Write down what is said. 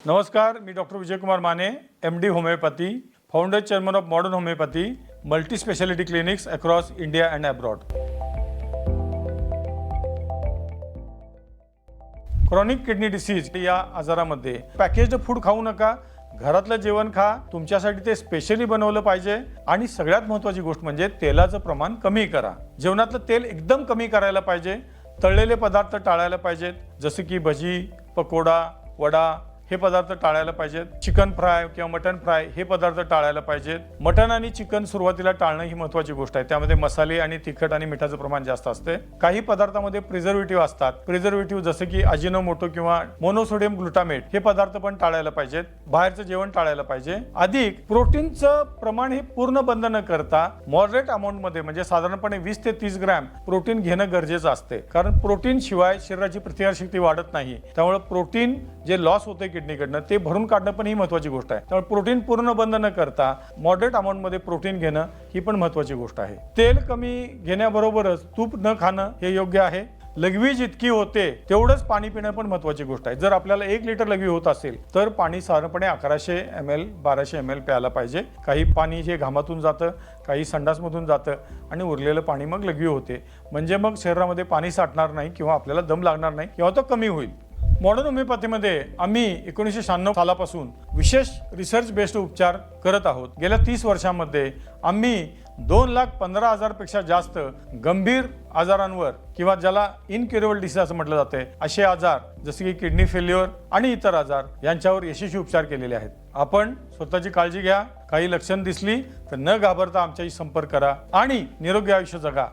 नमस्कार, मी doctor Vijaykumar Mane, MD homeopathy, founder chairman of modern homeopathy, multi speciality clinics across India and abroad. Chronic kidney disease या आजारामध्ये packaged food खाऊ नका, घरातलं जेवण खा. तुमच्यासाठी ते स्पेशली बनवलं पाहिजे. आणि सगळ्यात महत्त्वाची गोष्ट म्हणजे तेलाचं प्रमाण कमी करा. जेवणातलं तेल एकदम कमी करायला पाहिजे. तळलेले पदार्थ टाळायला पाहिजेत, जसे की भजी, पकोडा, वडा हे पदार्थ टाळायला पाहिजेत. चिकन फ्राय किंवा मटन फ्राय हे पदार्थ टाळायला पाहिजेत. मटन आणि चिकन सुरुवातीला टाळणं ही महत्त्वाची गोष्ट आहे. त्यामध्ये मसाले आणि तिखट आणि मिठाचं प्रमाण जास्त असते. काही पदार्थांमध्ये प्रिझर्वेटिव्ह असतात. प्रिझर्वेटिव्ह जसे की अजिनोमोटो किंवा मोनोसोडियम ग्लुटामेट हे पदार्थ पण टाळायला पाहिजेत. बाहेरचं जेवण टाळायला पाहिजे. अधिक प्रोटीनचं प्रमाण हे पूर्ण बंद न करता मॉडरेट अमाऊंटमध्ये म्हणजे साधारणपणे 20 ते 30 ग्रॅम प्रोटीन घेणं गरजेचं असते. कारण प्रोटीन शिवाय शरीराची प्रतिकारशक्ती वाढत नाही. त्यामुळे प्रोटीन जे लॉस होते किडनीकडनं ते भरून काढणं पण ही महत्त्वाची गोष्ट आहे. त्यामुळे प्रोटीन पूर्ण बंद न करता मॉडरेट अमाऊंटमध्ये प्रोटीन घेणं ही पण महत्त्वाची गोष्ट आहे. तेल कमी घेण्याबरोबरच तूप न खाणं हे योग्य आहे. लघवी जितकी होते तेवढंच पाणी पिणं पण महत्त्वाची गोष्ट आहे. जर आपल्याला 1 लिटर लघवी होत असेल तर पाणी साधारणपणे 1100 ml 1200 ml प्यायला पाहिजे. काही पाणी हे घामातून जातं, काही संडासमधून जातं आणि उरलेलं पाणी मग लघवी होते. म्हणजे मग शरीरामध्ये पाणी साठणार नाही किंवा आपल्याला दम लागणार नाही किंवा तो कमी होईल. मॉडर्न होमिओपॅथीमध्ये आम्ही 1996 सालापासून विशेष रिसर्च बेस्ड उपचार करत आहोत. गेल्या 30 वर्षांमध्ये आम्ही 2,15,000 पेक्षा जास्त गंभीर आजारांवर किंवा ज्याला इनक्युरेबल डिसीज असं म्हटलं जाते असे आजार जसे की किडनी फेल्युअर आणि इतर आजार यांच्यावर यशस्वी उपचार केलेले आहेत. आपण स्वतःची काळजी घ्या. काही लक्षण दिसली तर न घाबरता आमच्याशी संपर्क करा आणि निरोगी आयुष्य जगा.